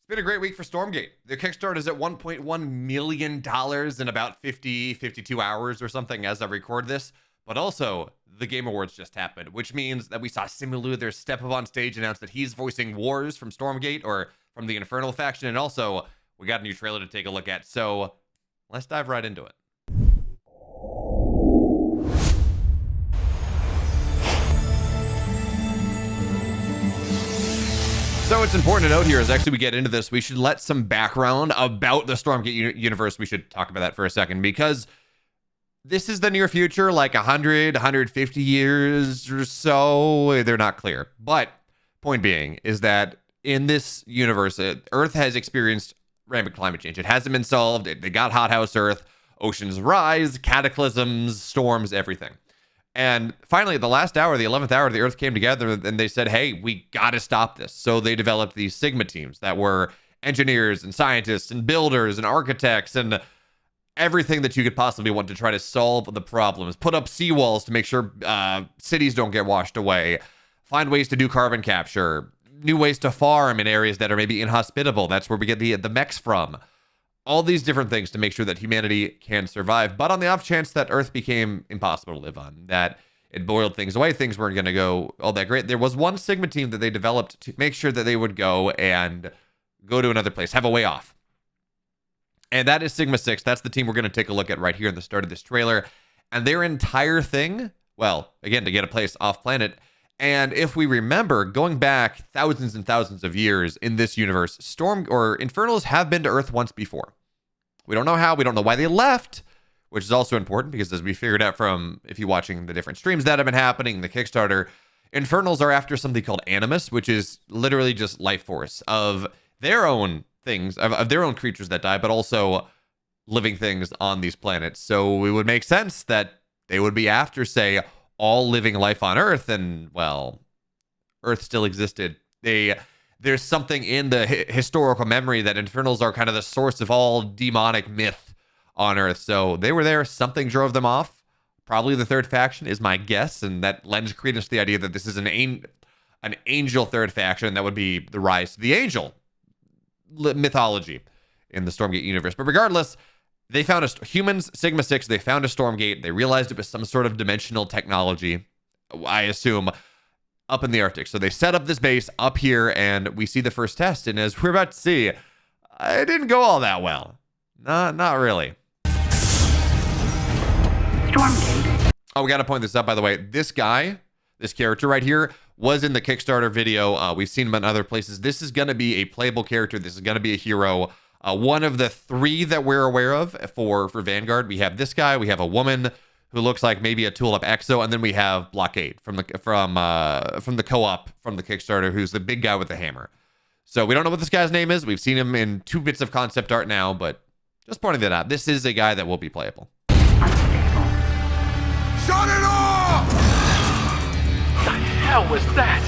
Been a great week for Stormgate. The Kickstarter is at $1.1 million in about 52 hours or something as I record this. But also, the Game Awards just happened, which means that we saw Simu Liu there step up on stage, announce that he's voicing Warz from Stormgate, or from the Infernal faction, and also, we got a new trailer to take a look at. So, let's dive right into it. So it's important to note here, as actually we get into this, we should let some background about the Stormgate universe. We should talk about that for a second, because this is the near future, like 100, 150 years or so. They're not clear. But point being is that in this universe, Earth has experienced rampant climate change. It hasn't been solved. They got hothouse Earth, oceans rise, cataclysms, storms, everything. And finally, the last hour, the 11th hour, the Earth came together and they said, hey, we got to stop this. So they developed these Sigma teams that were engineers and scientists and builders and architects and everything that you could possibly want to try to solve the problems. Put up seawalls to make sure cities don't get washed away. Find ways to do carbon capture. New ways to farm in areas that are maybe inhospitable. That's where we get the mechs from. All these different things to make sure that humanity can survive. But on the off chance that Earth became impossible to live on, that it boiled things away, things weren't going to go all that great, there was one Sigma team that they developed to make sure that they would go and go to another place, have a way off. And that is Sigma 6. That's the team we're going to take a look at right here in the start of this trailer. And their entire thing, well, again, to get a place off planet. And if we remember, going back thousands and thousands of years in this universe, Infernals have been to Earth once before. We don't know how, we don't know why they left, which is also important because as we figured out from, if you're watching the different streams that have been happening, the Kickstarter, Infernals are after something called Animus, which is literally just life force of their own things, of their own creatures that die, but also living things on these planets. So it would make sense that they would be after, say, all living life on Earth, and, well, Earth still existed. There's something in the historical memory that Infernals are kind of the source of all demonic myth on Earth. So they were there. Something drove them off. Probably the third faction is my guess, and that lends credence to the idea that this is an angel third faction. That would be the rise to the angel mythology in the Stormgate universe. But regardless, they found humans, Sigma 6, they found a Stormgate. They realized it was some sort of dimensional technology, I assume, up in the Arctic. So they set up this base up here, and we see the first test. And as we're about to see, it didn't go all that well. Not really. Stormgate. Oh, we got to point this out, by the way. This guy, this character right here, was in the Kickstarter video. We've seen him in other places. This is going to be a playable character. This is going to be a hero. One of the three that we're aware of for Vanguard. We have this guy. We have a woman who looks like maybe a Tulip Exo, and then we have Blockade from the co-op from the Kickstarter, who's the big guy with the hammer. So we don't know what this guy's name is. We've seen him in 2 bits of concept art now, but just pointing that out. This is a guy that will be playable. Shut it off! The hell was that?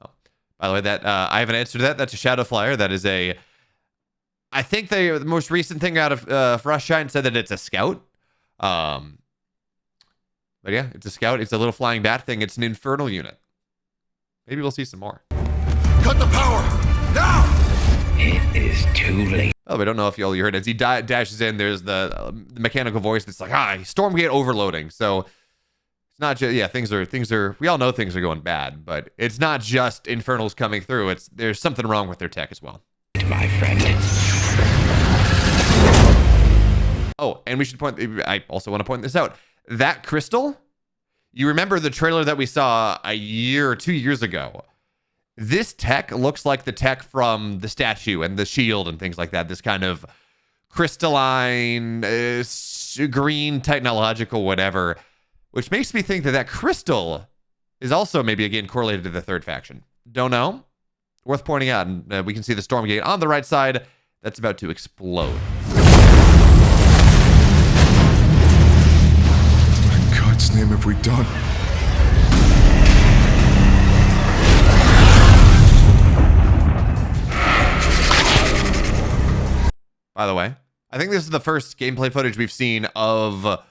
Oh, by the way, that I have an answer to that. That's a Shadow Flyer. That is a. I think the most recent thing out of Frost Giant said that it's a scout. But yeah, it's a scout. It's a little flying bat thing. It's an infernal unit. Maybe we'll see some more. Cut the power! Now! It is too late. Oh, we don't know if you heard it. As he dashes in, there's the mechanical voice that's like, Stormgate overloading. So it's not just, yeah, things are, we all know things are going bad, but it's not just Infernals coming through. There's something wrong with their tech as well. My friend. Oh, and I also want to point this out. That crystal, you remember the trailer that we saw a year or 2 years ago? This tech looks like the tech from the statue and the shield and things like that. This kind of crystalline, green, technological, whatever, which makes me think that crystal is also maybe, again, correlated to the third faction. Don't know. Worth pointing out. And we can see the Stormgate on the right side that's about to explode. In God's name have we done? By the way, I think this is the first gameplay footage we've seen of.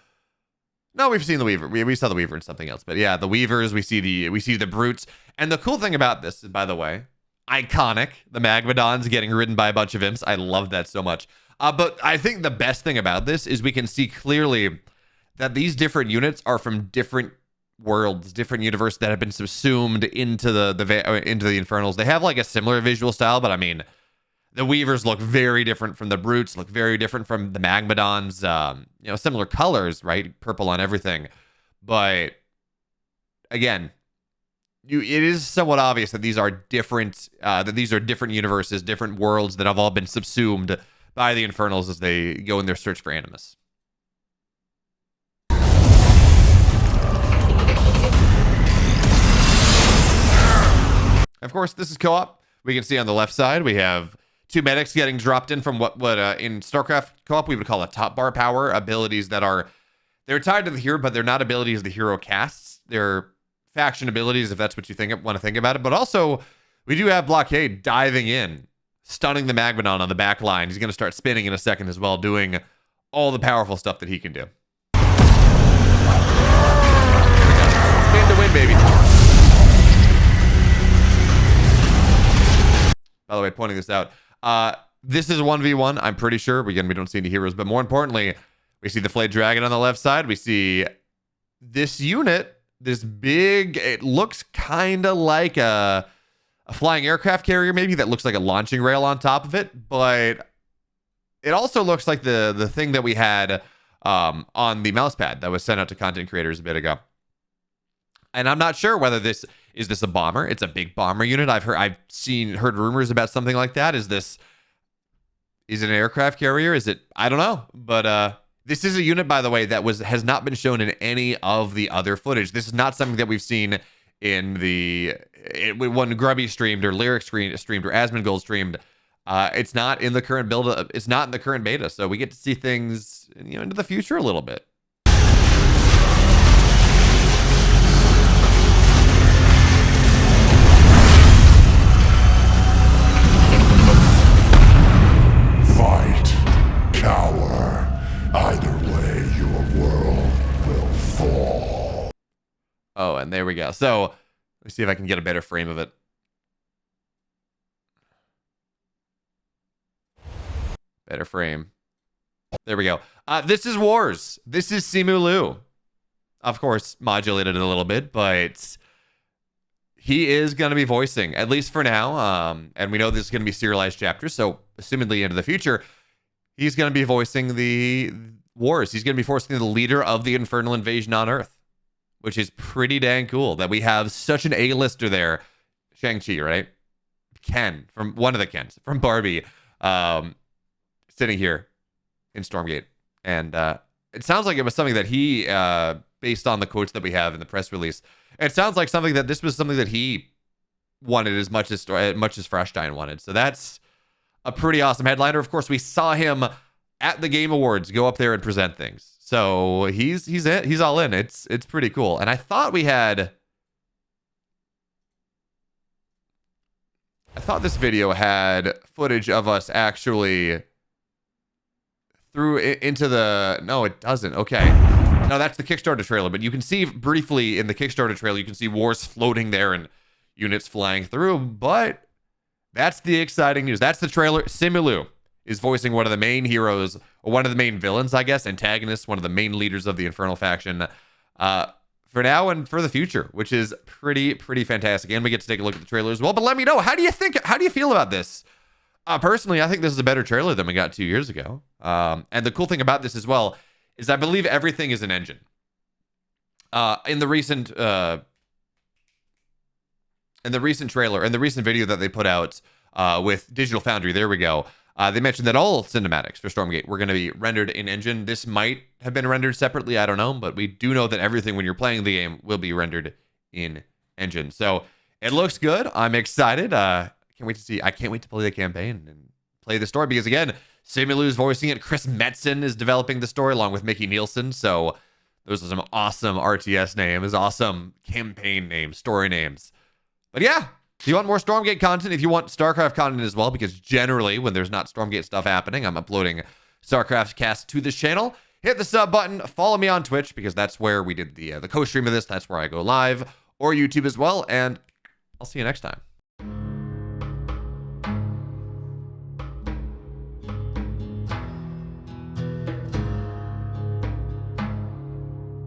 No, we've seen the Weaver. We saw the Weaver and something else, but yeah, the Weavers. We see the brutes. And the cool thing about this, by the way, iconic. The Magmadons getting ridden by a bunch of imps. I love that so much. But I think the best thing about this is we can see clearly that these different units are from different worlds, different universe that have been subsumed into the Infernals. They have like a similar visual style, but I mean, the Weavers look very different from the Brutes, look very different from the Magmadons. You know, similar colors, right? Purple on everything. But again, it is somewhat obvious that these are different. That these are different universes, different worlds that have all been subsumed by the Infernals as they go in their search for Animus. Of course, this is co-op. We can see on the left side we have 2 medics getting dropped in from what in StarCraft co-op we would call a top bar power, abilities that they're tied to the hero, but they're not abilities the hero casts. They're faction abilities, if that's what you want to think about it. But also, we do have Blockade diving in, stunning the Magmadon on the back line. He's going to start spinning in a second as well, doing all the powerful stuff that he can do. Spin to win, baby. By the way, pointing this out, this is 1v1, I'm pretty sure. Again, we don't see any heroes, but more importantly, we see the Flayed Dragon on the left side. We see this unit, this big, it looks kind of like a flying aircraft carrier, maybe, that looks like a launching rail on top of it, but it also looks like the thing that we had on the mouse pad that was sent out to content creators a bit ago. And I'm not sure whether this is a bomber. It's a big bomber unit. I've heard rumors about something like that. Is it an aircraft carrier? Is it? I don't know. But this is a unit, by the way, that has not been shown in any of the other footage. This is not something that we've seen in when Grubby streamed or Lyric streamed or Asmongold streamed. It's not in the current build. It's not in the current beta. So we get to see things, into the future a little bit. Either way, your world will fall. Oh, and there we go. So let's see if I can get a better frame of it. Better frame. There we go. This is Warz. This is Simu Liu. Of course, modulated a little bit, but he is going to be voicing, at least for now. And we know this is going to be serialized chapters, so assumedly into the future, he's going to be voicing the Warz. He's going to be voicing the leader of the Infernal invasion on Earth, which is pretty dang cool that we have such an A-lister there. Shang-Chi, right? Ken, from one of the Kens, from Barbie, sitting here in Stormgate. And it sounds like it was something that he, based on the quotes that we have in the press release, it sounds like this was something that he wanted as much as Freshstein wanted. So that's a pretty awesome headliner. Of course, we saw him at the Game Awards go up there and present things. So he's all in. It's pretty cool. And I thought this video had footage of us actually through into the... No, it doesn't. Okay. No, that's the Kickstarter trailer. But you can see briefly in the Kickstarter trailer, you can see Warz floating there and units flying through. But that's the exciting news. That's the trailer. Simu Liu is voicing one of the main heroes, or one of the main villains, I guess, antagonists, one of the main leaders of the Infernal faction, for now and for the future, which is pretty fantastic. And we get to take a look at the trailer as well. But let me know, how do you feel about this? Personally, I think this is a better trailer than we got 2 years ago. And the cool thing about this as well is I believe everything is an engine. In the recent trailer, in the recent video that they put out with Digital Foundry, there we go. They mentioned that all cinematics for Stormgate were going to be rendered in engine. This might have been rendered separately, I don't know, but we do know that everything when you're playing the game will be rendered in engine. So it looks good. I'm excited. I can't wait to play the campaign and play the story, because again, Simu Liu is voicing it. Chris Metzen is developing the story along with Mickey Nielsen. So those are some awesome RTS names, awesome campaign names, story names. But yeah, if you want more Stormgate content, if you want StarCraft content as well, because generally when there's not Stormgate stuff happening, I'm uploading StarCraft cast to this channel. Hit the sub button, follow me on Twitch, because that's where we did the co-stream of this. That's where I go live, or YouTube as well. And I'll see you next time.